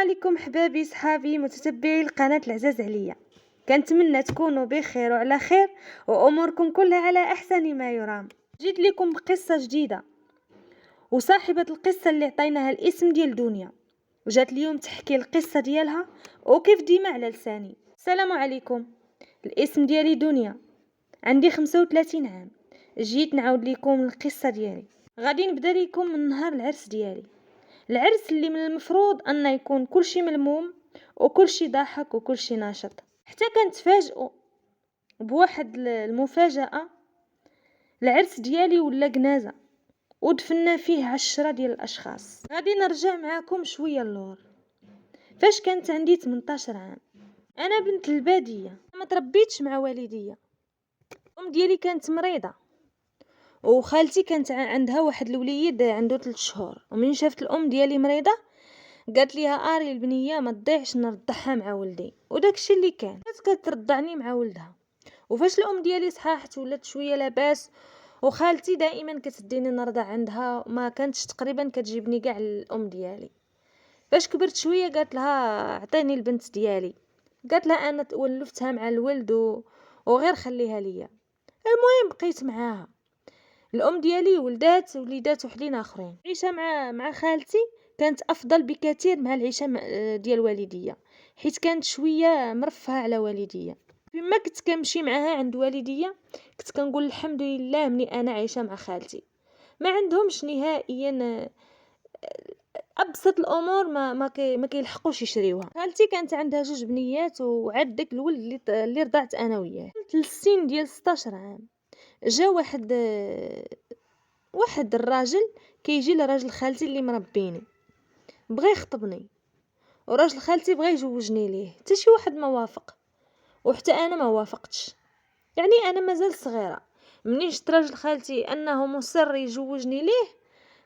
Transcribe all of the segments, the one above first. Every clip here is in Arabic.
عليكم حبابي صحابي متتبعي القناة العزاز عليا. كنتمنى تكونوا بخير وعلى خير واموركم كلها على احسن ما يرام. جيت لكم بقصة جديدة، وصاحبة القصة اللي عطيناها الاسم ديال دنيا وجات اليوم تحكي القصة ديالها وكيف ديما على لساني. السلام عليكم، الاسم ديالي دنيا، عندي 35 عام. جيت نعاود لكم القصة ديالي. غادي نبدا لكم من نهار العرس ديالي، العرس اللي من المفروض أن يكون كل شيء ملموم وكل شيء ضحك وكل شيء ناشط، حتى كنتفاجئوا بواحد المفاجأة. العرس ديالي ولا جنازة ودفنا فيه 10 ديال الأشخاص. غادي نرجع معاكم شوية اللور. فاش كانت عندي 18 عام، أنا بنت البادية، ما تربيتش مع والديا. الأم ديالي كانت مريضة، وخالتي كانت عندها واحد الوليد عنده 3 شهور. ومن شافت الأم ديالي مريضة قالت ليها اري البنيه ما تضيعش نرضعها مع ولدي، وداكشي اللي كان كترضعني مع ولدها. وفاش الام ديالي صحاحت ولات شويه لاباس، وخالتي دائما كتديني نرضع عندها، ما كانتش تقريبا كتجيبني كاع الام ديالي. فاش كبرت شويه قالت لها عطيني البنت ديالي، قالت لها انا ولفتها مع الولد وغير خليها ليا. المهم بقيت معاها. الام ديالي ولدات وحدين اخرين. عيشه مع خالتي كانت افضل بكثير مع العيشه ديال والديا، حيت كانت شويه مرفهه على والديا. فيما كنت كنمشي معاها عند والديا كنت كنقول الحمد لله مني انا عايشه مع خالتي. ما عندهمش نهائيا ابسط الامور ما كيلحقوش يشريوها. خالتي كانت عندها 2 بنيات وعاد داك الولد اللي رضعت انا وياه. السن ديال 16 عام جا واحد الراجل كيجي لراجل خالتي اللي مربيني، بغى يخطبني، وراجل خالتي بغى يجوجني ليه. حتى شي واحد ما وافق، وحتى انا ما وافقتش. يعني انا مازال صغيره. منين شفت راجل خالتي انه مصر يجوجني ليه،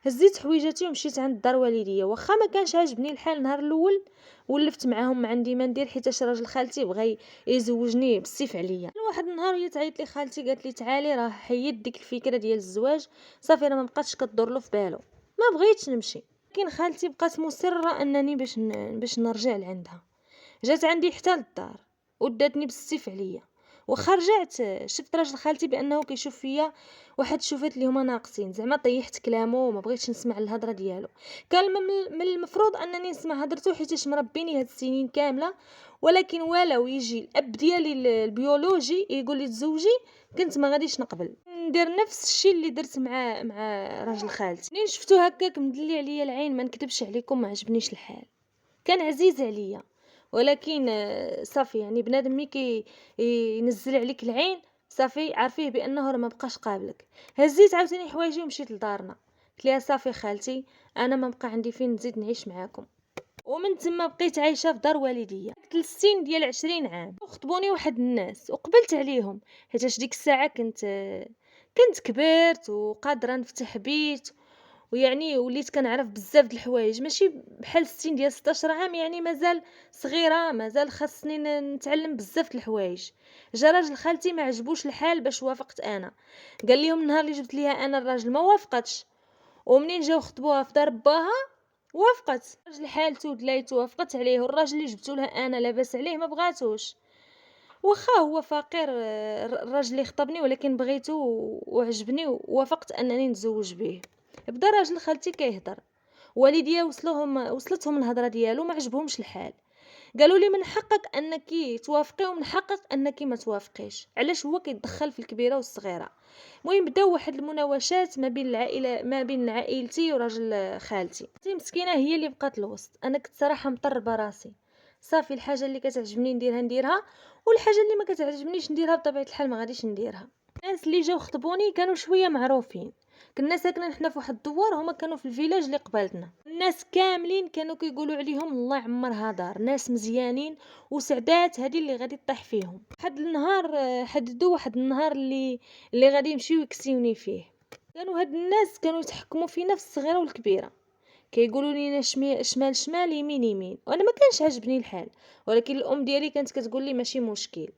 هزيت حويجاتي ومشيت عند دار والديا. واخا ما كانش عاجبني الحال نهار الاول، ولفت معاهم ما عندي ما ندير، حيت راجل خالتي بغى يزوجني بالسيف عليا. واحد النهار هي تعيط لي خالتي قالت لي تعالي راه حيد ديك الفكره ديال الزواج، صافي راه ما بقاتش كدور له في بالو. ما بغيتش نمشي، لكن خالتي بقات مصره انني باش نرجع لعندها. جات عندي حتى للدار وداتني بالسيف عليا. وخرجت شفت راجل خالتي بانه كيشوف فيا واحد الشوفات اللي هما ناقصين، زعما طيحت كلامه وما بغيتش نسمع الهضره ديالو. كان من المفروض انني نسمع هضرته حيت مربيني هاد السنين كامله، ولكن ولو يجي الاب ديالي البيولوجي يقول لي تزوجي كنت ما غاديش نقبل. ندير نفس الشيء اللي درت مع راجل خالتي. منين شفتو هكاك مدلي عليا العين، ما نكذبش عليكم ما عجبنيش الحال. كان عزيز عليا، ولكن صافي يعني بنادم ملي ينزل عليك العين صافي عارفيه بانه راه ما بقاش قابلك. هزيت عاوتاني حوايجي ومشيت لدارنا. قلت لها صافي خالتي انا ما بقى عندي فين نزيد نعيش معاكم. ومن تما بقيت عايشه في دار والديا. السن ديال 20 عام خطبوني واحد الناس وقبلت عليهم، حيت ديك الساعه كنت كبرت وقادره نفتح بيت، ويعني وليت كنعرف بزاف د الحوايج، ماشي بحال السن ديال 16 عام. يعني مازال صغيره، مازال خاصني نتعلم بزاف د الحوايج. جا راجل خالتي ما عجبوش الحال باش وافقت انا. قال لهم النهار اللي جبت ليها انا الراجل ما وافقتش، ومنين جاو خطبوها في دار باها وافقت. راجل حالته دلايته وافقت عليه، والراجل اللي جبتو لها انا لاباس عليه ما بغاتوش. واخا هو فقير الراجل اللي خطبني، ولكن بغيته وعجبني ووافقت انني نتزوج به. بدا راجل خالتي كيهضر، والديا وصلتهم الهضره ديالو، ما عجبهمش الحال. قالوا لي من حقك انك توافقي ومن حقك انك ما توافقيش، علاش هو كيتدخل في الكبيره والصغيره. المهم بداو واحد المناوشات ما بين عائلتي وراجل خالتي. اختي مسكينه هي اللي بقات الوسط. انا كنت صراحه مطربه راسي، صافي الحاجه اللي كتعجبني نديرها، والحاجه اللي ما كتعجبنيش نديرها بطبيعه الحال ما غاديش نديرها. الناس اللي جاو خطبوني كانوا شويه معروفين، كنا ساكنين حنا في واحد الدوار، هما كانوا في الفيلاج اللي قبالتنا. الناس كاملين كانوا كيقولوا عليهم الله يعمرها دار، ناس مزيانين وسعدات، هذه اللي غادي تطيح فيهم. واحد النهار حددوا واحد النهار اللي غادي يمشيو يكسيوني فيه. كانوا هاد الناس كانوا يتحكموا فينا في الصغيره والكبيره، كيقولوا لينا شمال شمال يمين يمين، وانا ما كانش عاجبني الحال. ولكن الام ديالي كانت كتقول لي ماشي مشكل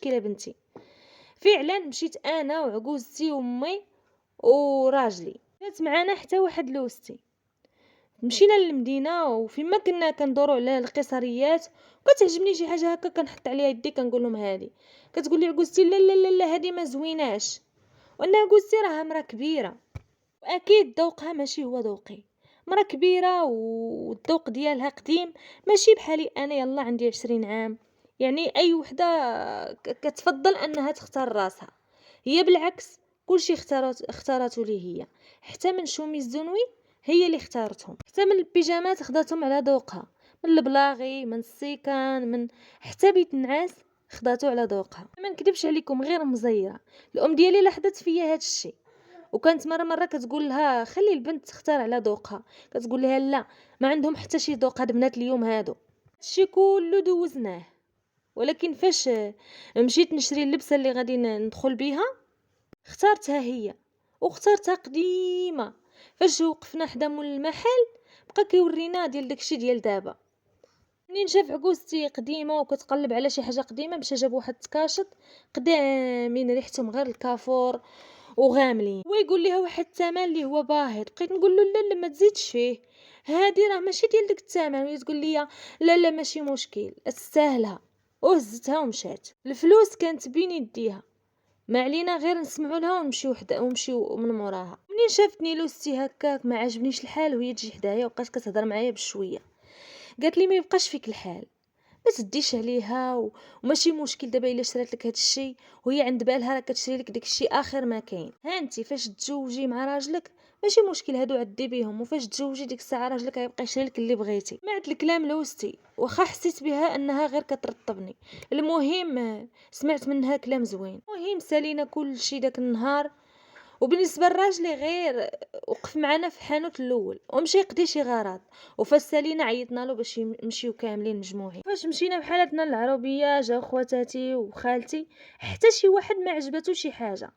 يا بنتي. فعلا مشيت انا وعجوزتي وامي وراجلي، جات معنا حتى واحد لوستي. مشينا للمدينه، وفيما كنا كندوروا على القيصريات كتعجبني شي حاجه هكا كنحط عليها يدي كنقول لهم هذه. كتقول لي عكوزتي لا لا لا لا هذه ما زويناش، وانا عكوزتي راها مرا كبيره واكيد ذوقها ماشي هو ذوقي. مرا كبيره والذوق ديالها قديم، ماشي بحالي انا يلا عندي 20 عام. يعني اي وحده كتفضل انها تختار راسها، هي بالعكس كلشي اختارته لي هي. حتى من شومي الزنوي هي اللي اختارتهم، حتى من البيجامات خداتهم على ذوقها، من البلاغي من السيكان من حتى بيت النعاس خداتو على ذوقها. ما نكذبش عليكم غير مزيره. الام ديالي لاحظت فيا هذا الشيء، وكانت مره كتقول لها خلي البنت تختار على ذوقها، كتقول لها لا ما عندهم حتى شي ذوق هاد بنات اليوم هادو. الشيء كله دوزناه، ولكن فاش مشيت نشري اللبسه اللي غادي ندخل بيها اختارتها هي، واختارتها قديمه. فاش وقفنا حدا مول المحل بقى كيورينا ديال داكشي ديال دابا. منين شاف عكوزتي قديمه وكتقلب على شي حاجه قديمه مشى جاب واحد التكاشط قدامين ريحتهم غير الكافور وغاملين، ويقول ليها واحد الثمن اللي هو باهظ. بقيت نقول له لا لا ما تزيدش فيه، هادي راه ماشي ديال داك الثمن. وهي تقول لي لا لا ماشي مشكل تستاهلها، وهزتها ومشات. الفلوس كانت بين يديها، ما علينا غير نسمعوا لها ونمشيو من موراها. منين شافتني لوستي هكاك ما عجبنيش الحال، وهي تجي حدايا وبقات كتهضر معايا بشويه. قالت لي ما يبقاش فيك الحال، ما تديش عليها وماشي مشكل دابا الا شرات لك هذا الشيء وهي عند بالها راه كتشري لك داك الشيء اخر ما كاين. ها انت فاش تزوجي مع راجلك ماشي مشكل هادو عدي بيهم، وفاش تزوجي ديك الساعه راجلك غيبقى يشري لك اللي بغيتي. سمعت الكلام لوستي واخا حسيت بها انها غير كترطبني. المهم سمعت منها كلام زوين. المهم سالينا كل شيء داك النهار. وبالنسبه لراجلي غير وقف معنا في حانوت الاول ومشى يقضي شي غرض، وفاش سالينا عيطنا له باش نمشيو كاملين مجموعين. فاش مشينا بحالتنا للعربيه جا خواتاتي وخالتي، حتى شي واحد ما عجبته شي حاجه،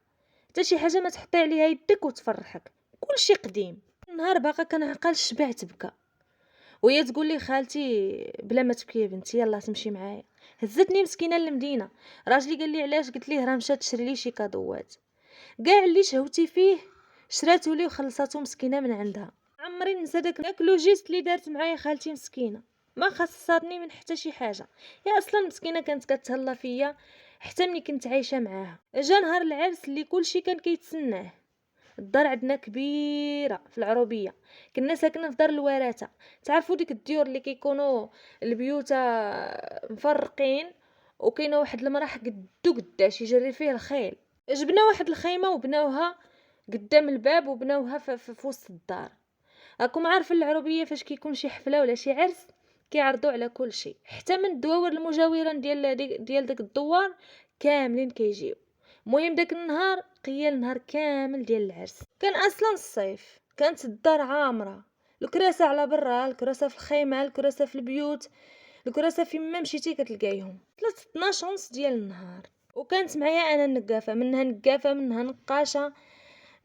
حتى شي حاجه ما تحطي عليها يدك وتفرحك، كلشي قديم. النهار باقا كنعقل شبعت بكى، وهي تقول لي خالتي بلا ما تبكي يا بنتي يلا تمشي معايا. هزتني مسكينه للمدينه. راجلي قال لي علاش؟ قلت ليه راه مشات تشري لي شي كادوات. كاع اللي شهوتي فيه شراتو لي وخلصاتو مسكينه من عندها. عمري ننسى داك لوجيست اللي دارت معايا خالتي مسكينه، ما خصاتني من حتى شي حاجه. هي اصلا مسكينه كانت كتهلا فيا حتى ملي كنت عايشه معاها. جا نهار العرس اللي كلشي كان كيتسناه. الدار عندنا كبيره في العروبيه، كنا ساكنين في دار الوراثه. تعرفوا ديك الديور اللي كيكونوا البيوت مفرقين وكاينه واحد المراح قدو قداش يجري فيه الخيل. جبنا واحد الخيمه وبناوها قدام الباب وبناوها في وسط الدار. راكم عارفين العربيه فاش كيكون شي حفله ولا شي عرس كيعرضوا على كل شيء، حتى من الدواور المجاورين ديال داك الدوار كاملين كيجيو. المهم داك النهار قيا النهار كامل ديال العرس. كان اصلا الصيف، كانت الدار عامره، الكراسه على برا، الكراسه في الخيمه، الكراسه في البيوت، الكراسه فيما مشيتي كتلقايهم. 12 ونص ديال النهار، وكانت معايا انا النقافه، منها نقافه منها نقاشه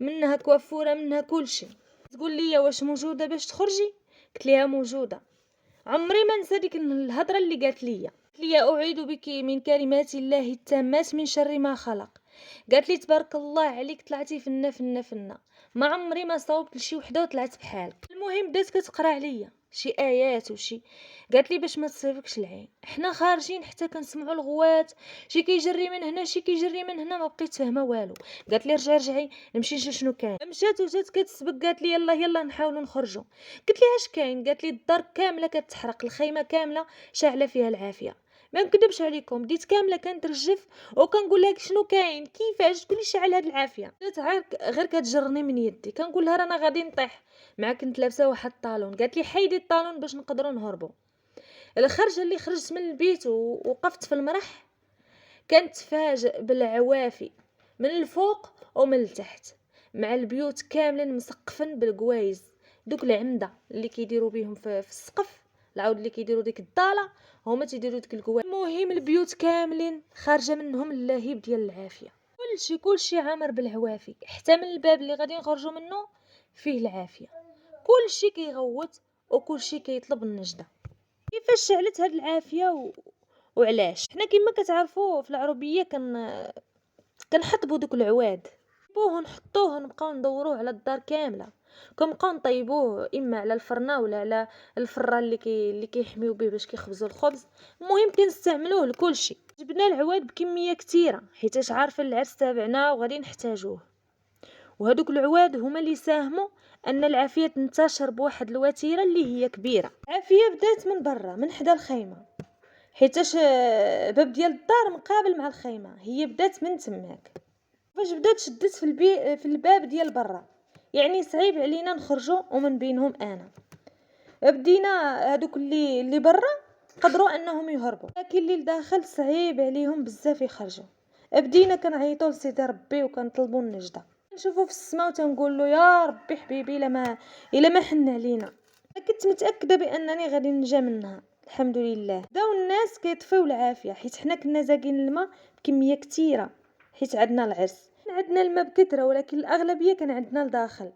منها كوافوره منها كلشي. تقول لي واش موجوده باش تخرجي؟ قلت ليها موجوده. عمري ما نسى ديك الهضره اللي قالت لي اعيد بك من كلمات الله التامات من شر ما خلق. قالت لي تبارك الله عليك طلعتي فنه فنه فنه، ما عمري ما صوبت لشي وحده وطلعت بحالك. المهم بدات كتقرا عليا شي ايات وشي. قالت لي باش ما تصيبكش العين، حنا خارجين حتى كنسمعوا الغوات شي كيجري من هنا شي كيجري من هنا، ما بقيت فاهمه والو. قالت لي رجعي نمشي نشوف شنو كاين. مشات وجات كتسبق قالت لي يلا نحاولوا نخرجوا. قلت لها اش كاين؟ قالت لي الدار كامله كتحرق، الخيمه كامله شاعله فيها العافيه. ما نكذبش عليكم بديت كامله كنترجف وكنقول لها شنو كاين كيفاش تقولي شعل هاد العافيه. غير كتجرني من يدي، كنقول لها رانا غادي نطيح مع كنت لابسه واحد الطالون. قالت لي حيدي الطالون باش نقدروا نهربوا. الخرجه اللي خرجت من البيت ووقفت في المرح كانت تفاجئ بالعوافي من الفوق ومن التحت، مع البيوت كاملين مسقفن بالقوايز، دوك العمده اللي كيديروا بهم في السقف، العود اللي كيديروا ديك الضاله هما تيديروا ديك القوايز. المهم البيوت كاملين خارجه منهم اللهيب ديال العافيه، كلشي عامر بالعوافي، حتى من الباب اللي غادي نخرجوا منه فيه العافيه. كلشي كيغوت وكلشي كيطلب النجده. كيفاش شعلت هاد العافيه وعلاش؟ حنا كما كتعرفوا في العربيه كنحطبوا دوك العواد، نحطوه نبقاو ندوروه على الدار كامله، كنبقاو نطيبوه اما على الفرنه ولا على الفران اللي كيحميو به باش كيخبزوا الخبز. المهم كنستعملوه لكلشي. جبنا العواد بكميه كثيره حيت عارفه العرس تابعنا وغادي نحتاجوه، وهذوك العواد هما اللي ساهموا ان العافيه تنتشر بواحد الوتيره اللي هي كبيره. العافيه بدات من برا من حدا الخيمه، حيتاش باب ديال الدار مقابل مع الخيمه، هي بدات من تماك. فاش بدات شدت في الباب ديال برا، يعني صعيب علينا نخرجوا ومن بينهم انا. بدينا هذوك اللي برا قدروا انهم يهربوا، لكن اللي داخل صعيب عليهم بزاف يخرجوا. بدينا كنعيطوا لسيدي ربي وكنطلبوا النجده، نشوفوا في السماء وتنقول له يا ربي حبيبي الا ما حن علينا. كنت متاكده بانني غادي ننجى منها الحمد لله. داو الناس كيطفيو العافيه حيت حنا كنا زاقين الماء بكميه كثيره، حيت عندنا العرس عندنا الماء بكثره، ولكن الاغلبيه كان عندنا لداخل.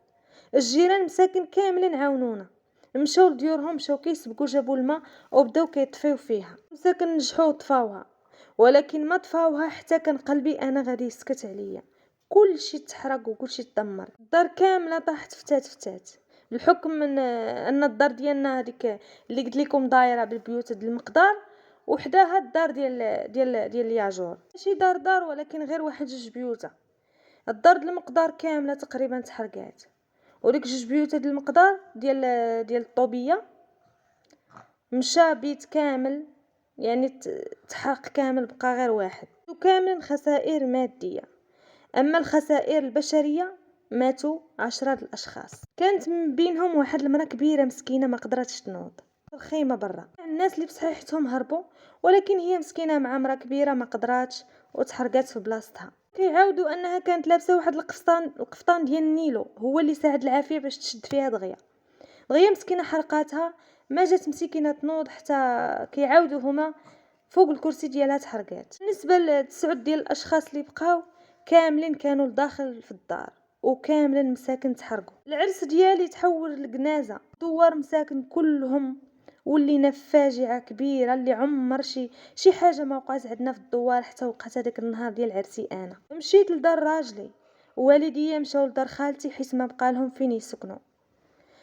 الجيران مساكن كاملين عاونونا، مشاو لديورهم، مشاو كيسبقوا جابوا الماء وبداو كيطفيو فيها. مساكن نجحوا طفاوها، ولكن ما طفاوها حتى كان قلبي انا غادي يسكت عليا. كل شيء تحرق وكل شيء تدمر، الدار كامله طاحت فتات بالحكم من ان الدار ديالنا هذيك اللي قلت لكم دايره بالبيوت د المقدار، وحداها الدار ديال الياجور، ماشي دار ولكن غير واحد جوج بيوته. الدار د المقدار كامله تقريبا تحرقات، وديك جوج بيوت د المقدار ديال الطوبيه مشى بيت كامل، يعني تحرق كامل، بقى غير واحد. وكامل خسائر ماديه، اما الخسائر البشريه ماتوا 10 الاشخاص. كانت من بينهم واحد المراه كبيره مسكينه ما قدرتش تنوض الخيمه برا. الناس اللي بصحيحتهم هربوا، ولكن هي مسكينه مع مراه كبيره ما قدراتش وتحرقات في بلاصتها. كيعاودوا انها كانت لابسه واحد القفطان ديال النيلو، هو اللي ساعد العافيه باش تشد فيها دغيا مسكينه حرقاتها، ما جات مسكينه تنوض حتى كيعاودوا هما فوق الكرسي ديالها تحرقات. بالنسبه ل9 ديال الاشخاص اللي بقاو كاملين كانوا لداخل في الدار، وكاملين مساكن تحرقوا. العرس ديالي تحول لجنازه، دوار مساكن كلهم ولينا فاجعه كبيره اللي عمر شي حاجه ما وقعت عندنا في الدوار حتى وقعت هذاك النهار ديال عرسي. انا مشيت لدار راجلي، والديا مشاو لدار خالتي حيت ما بقى لهم فين يسكنوا.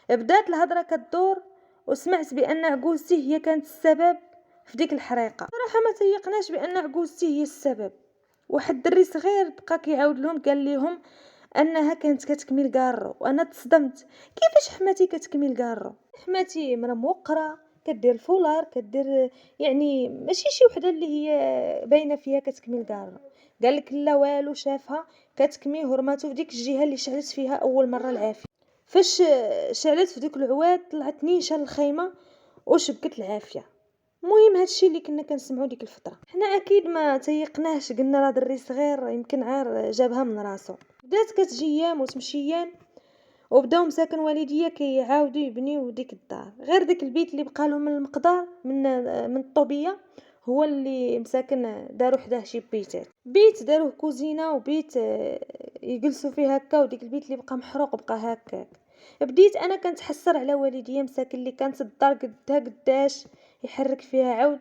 بدات الهضره كدور، وسمعت بان عجوزتي هي كانت السبب في ديك الحريقه. صراحه ما تيقناش بان عجوزتي هي السبب. واحد الدري صغير بقى كيعاود لهم، قال لهم انها كانت كتكمل كارو، وانا تصدمت. كيفاش حماتي كتكمل كارو؟ حماتي مرا موقره، كدير الفولار، كدير يعني ماشي شي وحده اللي هي باينه فيها كتكمل كارو. قال لك لا والو، شافها كتكمي هرماتو في ديك الجهه اللي شعلت فيها اول مره العافيه. فاش شعلت في ديك العواد طلعت نيشه للخيمه وشبكت العافيه. المهم هادشي اللي كنا كنسمعوا ديك الفتره. حنا اكيد ما تيقناش، قلنا راه دري صغير يمكن عار جابها من راسو. بدات كتجي ايام وتمشيان، وبداو مساكن والديا كيعاودوا يبنيو ديك الدار. غير داك البيت اللي بقى لهم من المقدار من الطوبيه هو اللي مساكن داروا حداه شي بيت داروه كوزينه، وبيت يجلسوا فيه هكا، وديك البيت اللي بقى محروق بقى هكاك. بديت انا كنتحسر على والديا مساكن اللي كانت الدار قداش يحرك فيها عود،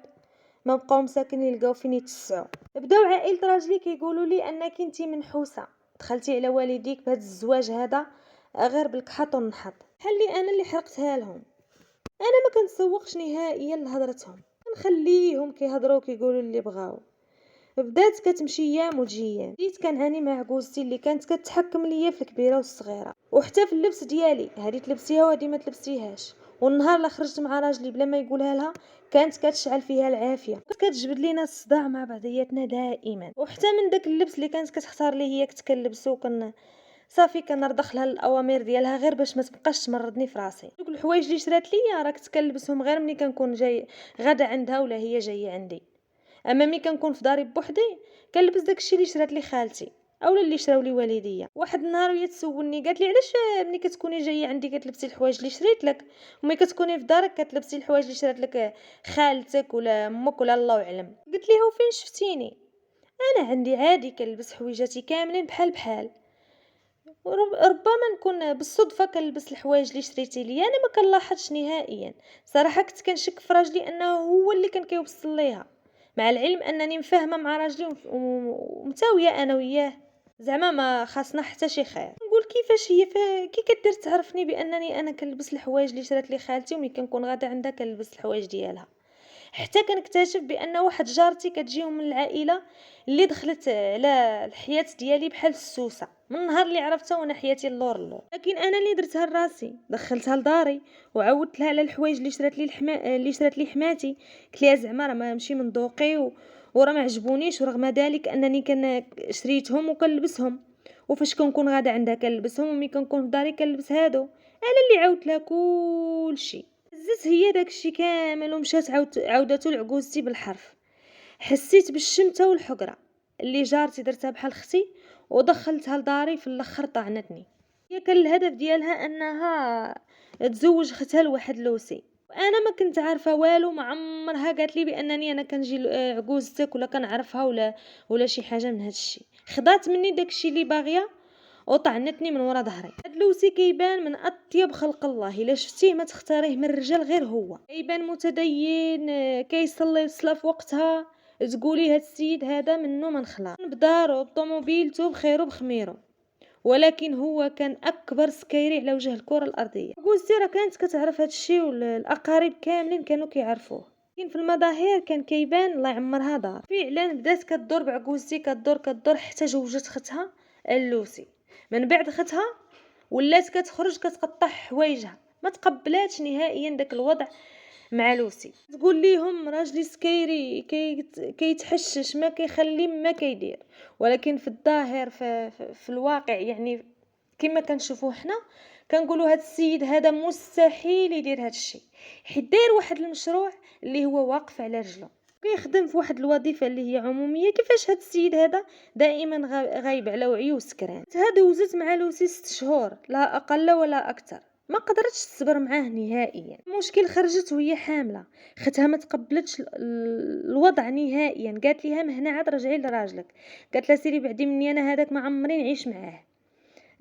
ما بقاو مساكن يلقاو فين يتسعوا. بداو عائله راجلي كيقولوا لي انك انتي منحوسه، دخلتي على والديك بهذا الزواج هذا غير بالكحط والنحط، بحال لي انا اللي حرقتها لهم. انا ما كنتسوقش نهائيا لهضرتهم، نخليهم كيهضروا كيقولوا اللي بغاو. بدات كتمشي ايام وتجي. بديت كنعاني مع عجوزتي اللي كانت كتحكم ليا في الكبيره والصغيره، وحتى في اللبس ديالي، هذه تلبسيها وهذه ما تلبسيهاش. والنهار اللي خرجت مع راجلي بلا ما يقولها لها كانت كتشعل فيها العافيه، كتجبد لينا الصداع مع بعضياتنا دائما. وحتى من داك اللبس اللي كانت كتختار لي هي كنت كنلبسو، صافي كنرضخ لها الاوامر ديالها غير باش ما تبقاش تمرضني في راسي. دوك الحوايج اللي شرات ليا راه كنت كنلبسهم غير ملي كنكون جاي غادا عندها ولا هي جايه عندي. اما ملي كنكون في داري بوحدي كنلبس داكشي اللي شرات لي خالتي اولا اللي شراو لي والديا. واحد النهار وهي تسولني قالت لي علاش ملي كتكوني جايه عندي كتلبسي الحوايج اللي شريت لك، وملي كتكوني في دارك كتلبسي الحوايج اللي شرات لك خالتك ولا امك ولا الله اعلم. قلت ليها وفين شفتيني؟ انا عندي عادي كنلبس حويجاتي كاملين بحال ربما نكون بالصدفه كنلبس الحوايج اللي شريتي لي. انا ما كنلاحظش نهائيا صراحه، كنت كنشك في راجلي انه هو اللي كان كيوصل ليها، مع العلم انني مفاهمه مع راجلي ومتاويه انا وياه، زعما ما خاصنا حتى شي خير. نقول كيفاش هي كي كدير تعرفني بانني انا كنلبس الحوايج اللي شرات لي خالتي، وملي كنكون غادا عندها كنلبس الحوايج ديالها. حتى كنكتشف بان واحد جارتي كتجيهم من العائله اللي دخلت على الحياه ديالي بحال السوسه من النهار اللي عرفتها وانا حياتي اللور اللور. لكن انا اللي درتها لراسي، دخلتها لداري وعودت لها على الحوايج اللي شرات لي اللي شرات لي حماتي. قلت لها زعما راه ماشي من ذوقي وراه ما عجبونيش، ورغم ذلك انني شريتهم وكنلبسهم، وفاش كنكون غادا عندها كنلبسهم، وملي كنكون في داري كنلبس هادو. انا اللي عاودت لها كلشي. هزت هي داكشي كامل ومشات عاودته لعجوزتي بالحرف. حسيت بالشمته والحقره اللي جارتي درتها بحال اختي ودخلتها لداري، في الاخر طعنتني. هي كان الهدف ديالها انها تزوج اختها لواحد لوسي، وانا ما كنت عارفه والو. ما عمرها قالت لي بانني انا كنجي عجوزتك ولا كنعرفها ولا شي حاجه من هذا الشيء. خضات مني داكشي اللي باغيه وطعنتني من ورا ظهري. هاد لوسي كيبان من اطيب خلق الله، الا شفتيه ما تختاريه من الرجال غير هو. كيبان متدين، كيصلي الصلاه في وقتها، تقولي هاد السيد هذا منه من خلاص، بدارو بطوموبيلتو بخيرو بخميرو. ولكن هو كان اكبر سكيري على وجه الكره الارضيه. عجوزتي راه كانت كتعرف هاد الشيء، والاقارب كاملين كانوا كيعرفوه. لكن في المظاهر كان كيبان الله يعمرها دار. فعلا بدات كدور بعجوزتي، كدور حتى زوجت اختها اللوسي. من بعد اختها ولات كتخرج كتقطع حوايجها، ما تقبلاتش نهائيا داك الوضع مع لوسي. تقول ليهم راجلي سكيري كيتحشش ما كيخلي ما كيدير. ولكن في الظاهر في الواقع يعني كما كنشوفوه حنا كنقولوا هذا السيد هذا مستحيل يدير هذا الشيء، حيت داير واحد المشروع اللي هو واقف على رجله، كيخدم في واحد الوظيفه اللي هي عموميه. كيفاش هذا السيد هذا دائما غايب على وعيه وسكران؟ هذا وزت مع لوسي 6 شهور لا اقل ولا اكثر، ما قدرتش تصبر معاه نهائيا. المشكل خرجت وهي حامله، اختها ما تقبلتش الوضع نهائيا. قالت ليها مهنا عاد رجعي لراجلك. قالت لها سيري بعدي مني انا هذاك ما عمري نعيش معاه.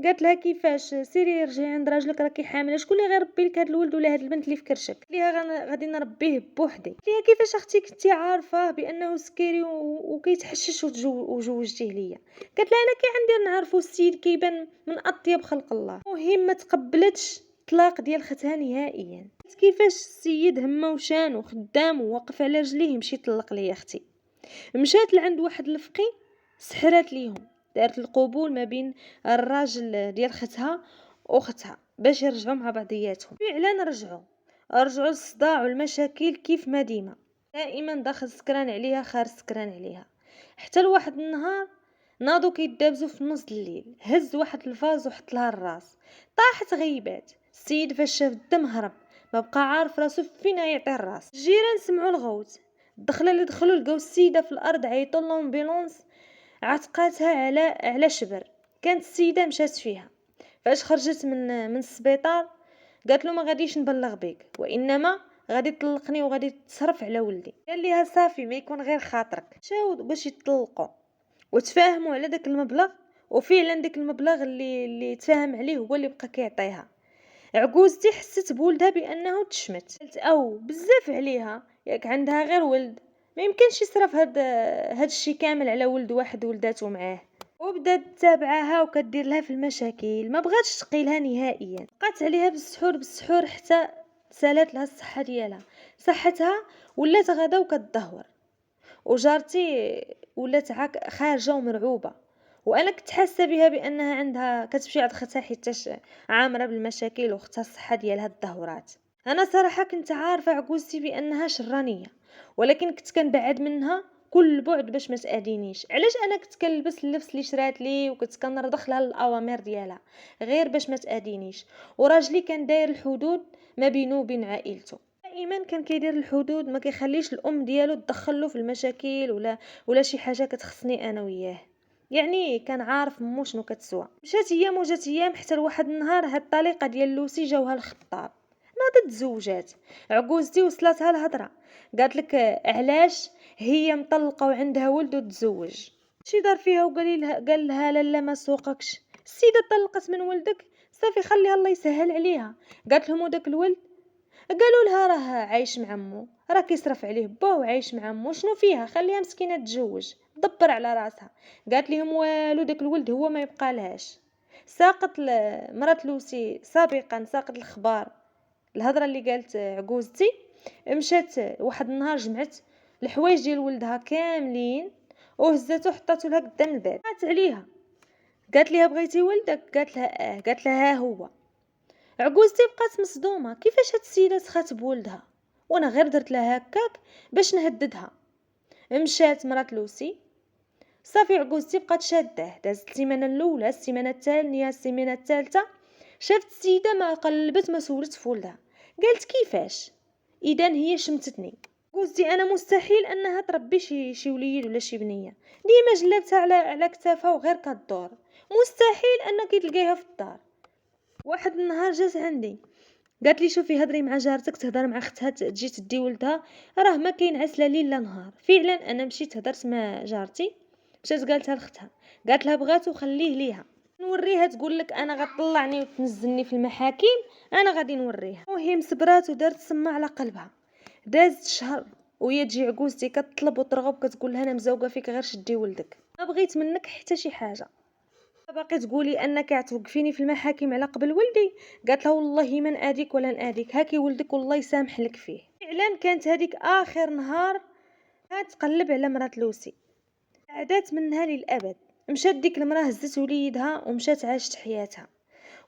قالت لها كيفاش؟ سيري رجعي عند راجلك راكي حامله، شكون اللي غيربي لك هذا الولد ولا هذه البنت اللي في كرشك؟ ليها غادي نربيه بوحدي. ليها كيفاش اختي كنتي عارفه بانه سكيري وكيتحشش وجوجتيه ليا؟ قالت لها انا كي عندي نعرفو السيد كيبان من اطيب خلق الله. المهم ما تقبلتش الطلاق ديال ختها نهائيا. كيفاش السيد همه وشان وخدام وواقف على رجليه يمشي يطلق ليا اختي؟ مشات لعند واحد الفقي، سحرات ليهم، دارت القبول ما بين الراجل ديال ختها واختها باش يرجعوا مع بعضياتهم. فعلا رجعوا الصداع والمشاكل كيف ما دائما داخل سكران عليها خارج سكران عليها. حتى لواحد النهار ناضوا كيدابزوا في نص الليل، هز واحد الفاز وحط لها الراس، طاحت غيبات. السيد فاش شاف الدم هرب، ما بقى عارف راسو فين يعطي الراس. الجيران سمعوا الغوت، الدخله اللي دخلوا لقاو السيده في الارض، عيطوا للامبيلونس، عتقاتها على شبر. كانت السيده مشات فيها. فاش خرجت من السبيطار قالت له ما غاديش نبلغ بك، وانما غادي تطلقني وغادي تصرف على ولدي. قال ليها صافي ما يكون غير خاطرك. مشاو باش يطلقوا وتفاهموا على داك المبلغ، وفعلا داك المبلغ اللي تفاهم عليه هو اللي بقى كيعطيها. عجوزتي حست بولدها بانه تشمت، قالت او بزاف عليها، ياك عندها غير ولد، ما يمكنش يصرف هاد الشي كامل على ولد واحد ولداتو معاه. وبدات تتابعها وكدير لها في المشاكل، ما بغاتش تقيلها نهائيا. بقات عليها بالسحور حتى سالت لها الصحه ديالها، صحتها ولات غدا وكتدهور. وجارتي ولات خارجه ومرعوبه، وانا كنت حاسه بها بانها عندها كتمشي عند اختها حيتاش عامره بالمشاكل واختها الصحه ديالها الدهورات. انا صراحه كنت عارفه عجوزتي بانها شرانيه، ولكن كنت كنبعد منها كل بعد باش ما تاذينيش. علاش انا كنت كنلبس اللبس اللي شرات لي وكنت كنرضخ لها الاوامر ديالها غير باش ما تاذينيش. وراجلي كان داير الحدود ما بينه وبين عائلته، دائما كان كيدير الحدود، ما كيخليش الام ديالو تدخله في المشاكل ولا شي حاجه كتخصني انا وياه. يعني كان عارف مو شنو كتسوى. مشات ايام وجات ايام حتى لواحد النهار هاد الطليقه ديال لوسي جاوها الخطاب، ناضت تزوجات. عجوزتي وصلتها الهضره، قالت لك علاش هي مطلقه وعندها ولد وتزوج. شي دار فيها قال لها لا ما سوقكش، السيده طلقت من ولدك صافي خليها الله يسهل عليها. قالت لهم وداك الولد؟ قالوا لها راه عايش مع عمو، راه كيصرف عليه باه وعايش مع عمو، شنو فيها خليها مسكينه تتزوج دبر على راسها. قالت لهم والو، داك الولد هو ما يبقى لهاش. ساقط مرات لوسي سابقا ساقط الخبار الهضره اللي قالت عجوزتي. مشات واحد النهار جمعت الحوايج ديال ولدها كاملين وهزاتو حطاتو لها قدام الباب. قالت عليها قالت ليها بغيتي ولدك؟ قالت لها قالت لها ها هو. عجوزتي بقات مصدومه، كيفاش هاد السيده سخات بولدها وانا غير درت لها هكاك باش نهددها. مشات مرات لوسي صافي عجوزتي بقات شاده. دازت السيمانه الاولى، السيمانه الثانيه، السيمانه الثالثه، شافت السيده ما قلبت ما سولت في ولدها. قالت كيفاش؟ اذا هي شمتتني. عجوزتي انا مستحيل انها تربي شي وليد ولا شي بنيه، ديما جلبتها على كتافها وغير كدور، مستحيل انك تلقيها في الدار. واحد النهار جات عندي قالت لي شوفي هضري مع جارتك تهضر مع اختها تجي تدي ولدها، راه ما كاين عسله ليل لا نهار. فعلا انا مشيت هضرت مع جارتي، مشات قالتها لاختها، قالت لها بغاتو خليه ليها نوريها تقول لك انا غطلعني وتنزلني في المحاكم، انا غادي نوريها. المهم صبرات ودارت سما على قلبها. دازت شهر وهي تجي عجوزتي كتطلب وترغب كتقول لها انا مزوقه فيك غير شدي ولدك، ما بغيت منك حتى شي حاجه. باقي تقولي انك غتوقفيني في المحاكم على قبل ولدي؟ قالت لها والله ما ناديك ولا ناديك، هاكي ولدك والله يسامح لك فيه. فعلا كانت هذيك اخر نهار تقلب على مرات لوسي، عادات منها للابد. مشات ديك المراه هزت وليدها ومشات عاشت حياتها.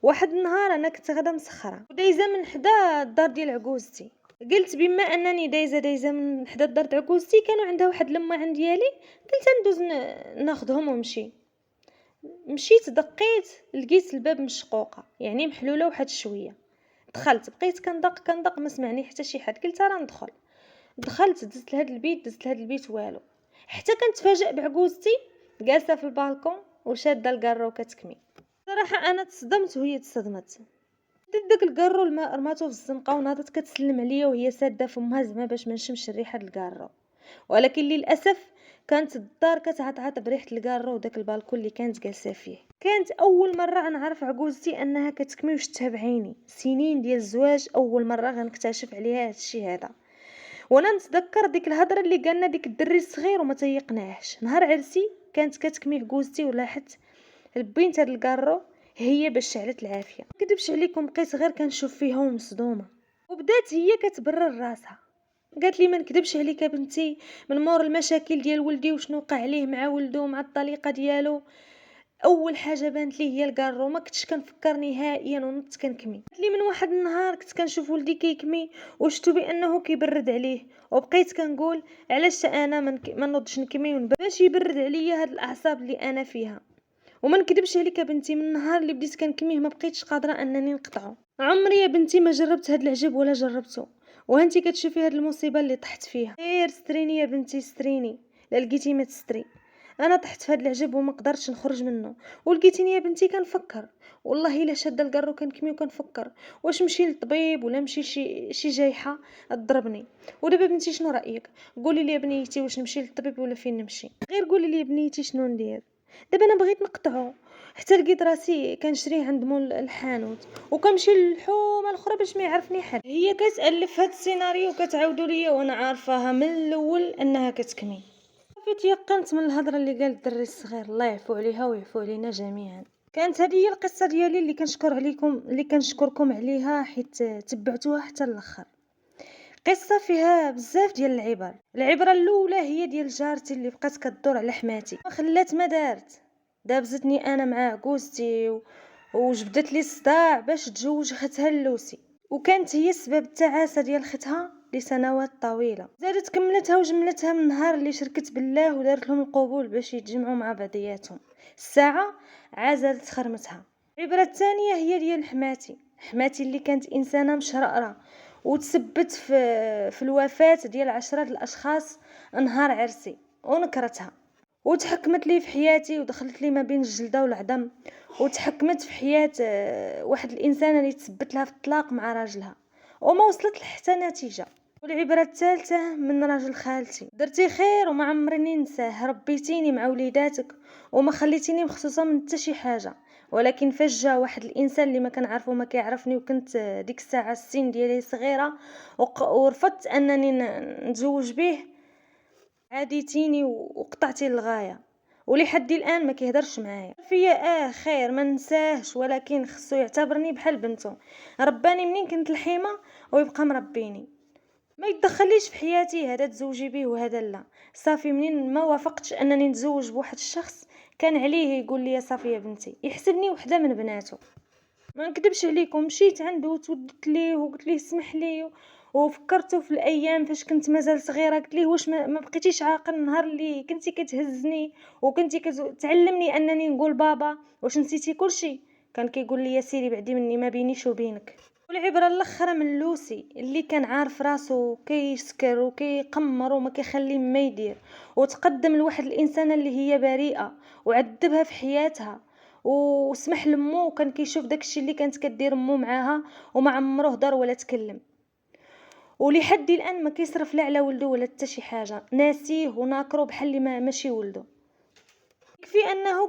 واحد النهار انا كنت غادا مسخره ودايزه من حدا الدار ديال عجوزتي، قلت بما انني دايزه من حدا الدار ديال عجوزتي كانوا عندها واحد لما عند ديالي، قلت ندوز ناخذهم ونمشي. مشيت دقيت لقيت الباب مشقوقه يعني محلوله واحد شويه. دخلت بقيت كندق ما سمعني حتى شي حد، قلت راه ندخل. دخلت دزت لهاد البيت والو، حتى كنتفاجئ بعجوزتي جالسه في البالكون وشاده الكارو كتكمي. صراحه انا تصدمت وهي تصدمت. ديت داك الكارو الماء رماتو في الزنقه وناضت كتسلم عليا وهي ساده فمها زعما باش ما نشمش الريحه ديال الكارو. ولكن للاسف كانت الدار كتعطعط بريحه الكارو وداك البالكون اللي كانت جالسه فيه. كانت اول مره نعرف عجوزتي انها كتكمي وشتها بعيني. سنين ديال الزواج اول مره غنكتشف عليها هادشي هذا. وانا نتذكر ديك الهضره اللي قالنا ديك الدري الصغير وما تيقناهش. نهار عرسي كانت كتكمي عجوزتي ولاحت البنت هاد الكارو هي باش شعلت العافيه. ما كذبش عليكم بقيت غير كنشوف فيها ومصدومه. وبدات هي كتبرر راسها، قالت لي ما نكذبش عليك بنتي، من مور المشاكل ديال ولدي وشنو وقع عليه مع ولده مع الطليقه ديالو، اول حاجه بانت لي هي الكارو. ما كنتش كنفكر نهائيا ونط كنكمي. قالت لي من واحد النهار كنت كنشوف ولدي كيكمي وشتو بانه كيبرد عليه، وبقيت كنقول علاش انا ما نوضش نكمي باش يبرد عليا هاد الاعصاب اللي انا فيها. وما نكذبش عليك بنتي، من النهار اللي بديت كنكميه ما بقيتش قادره انني نقطعه. عمري يا بنتي ما جربت هاد العجب ولا جربته، وهانتي كتشوفي هاد المصيبه اللي طحت فيها. غير ستريني يا بنتي ستريني، لا لقيتي ما تستري. انا طحت في هاد العجب وما قدرتش نخرج منه، ولقيتيني يا بنتي كنفكر والله الا شاده الكرو كنكمي وكنفكر واش نمشي للطبيب ولا نمشي شي جايحه تضربني. ودابا بنتي شنو رايك؟ قولي لي يا بنيتي واش نمشي للطبيب ولا فين نمشي؟ غير قولي لي يا بنيتي شنو ندير. دابا انا بغيت نقطعو حتى لقيت راسي كنشريه عند مول الحانوت وكنمشي للحومه الاخرى باش ما يعرفني حد. هي كتالف هاد السيناريو وكتعاودوا ليا وانا عارفاها من الاول انها كتكمي. تيقنت من الهضره اللي قال الدري الصغير، الله يعفو عليها ويعفو علينا جميعا. كانت هذه هي القصه ديالي اللي كنشكر عليكم، اللي كنشكركم عليها حيت تبعتوها حتى الاخر. قصه فيها بزاف ديال العبر. العبره الاولى هي ديال جارتي اللي بقات كدور على حماتي خلات ما دارت، دابزتني انا مع عكوزتي وجبدت لي الصداع باش تزوج اختها لوسي، وكانت هي السبب التعاسه ديال اختها لسنوات طويله. زادت كملتها وجملتها من نهار اللي شركت بالله ودارت لهم القبول باش يتجمعوا مع بعضياتهم. الساعه عزلت خرمتها. العبره الثانيه هي ديال حماتي اللي كانت انسانه مشرقره وتسبت في الوفاه ديال عشرة الاشخاص نهار عرسي ونكرتها، وتحكمت لي في حياتي ودخلت لي ما بين الجلده والعظم، وتحكمت في حياه واحد الانسانه اللي تثبت لها في الطلاق مع راجلها وما وصلت لحتى نتيجه. والعبره الثالثه من راجل خالتي، درتي خير وما عمرني ننساه، ربيتيني مع وليداتك وما خليتيني مخصوصه من حتى شي حاجه. ولكن فجاه واحد الانسان اللي ما كنعرفه ما كيعرفني، وكنت ديك الساعه السن ديالي صغيره ورفضت انني نتزوج به، عاديتيني وقطعتي للغايه. ولحد الان ما كيهضرش معايا فيا. خير ما ننساهش، ولكن خصو يعتبرني بحال بنتو. رباني منين كنت الحيمه ويبقى مربيني. ما يتدخليش في حياتي، هذا تزوجي به وهذا لا. صافي منين ما وافقتش انني نتزوج بواحد الشخص كان عليه يقول لي صافي يا بنتي، يحسبني وحده من بناته. ما نكذبش عليكم، مشيت عنده وتودت ليه وقلت ليه اسمح لي، وفكرته في الايام فاش كنت مازال صغيره. قلت ليه واش ما بقيتيش عاقل النهار اللي كنتي كتهزني وكنتي كتعلمني انني نقول بابا؟ واش نسيتي كلشي؟ كان كيقول لي يا سيري بعدي مني ما بينيش وبينك. والعبره الاخرى من لوسي اللي كان عارف راسو كيسكر وكيقمر وما كيخلي ما يدير، وتقدم لواحد الانسانه اللي هي بريئه وعذبها في حياتها وسمح لمو، وكان كيشوف داكشي اللي كانت كدير مو معاها وما عمره هضر ولا تكلم. ولحد الان ما كيصرف لا على ولده ولا حتى شي حاجه، ناسيه وناكرو بحال اللي ما ماشي ولده. يكفي انه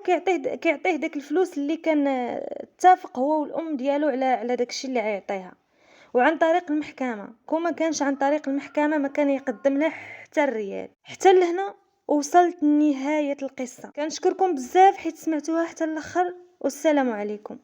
كيعطيه داك الفلوس اللي كان اتفق هو والام ديالو على داكشي اللي غيعطيها، وعن طريق المحكمه. كون ما كانش عن طريق المحكمه ما كان يقدم له حتى الريال. حتى لهنا وصلت لنهايه القصه. كنشكركم بزاف حيت سمعتوها حتى الاخر، والسلام عليكم.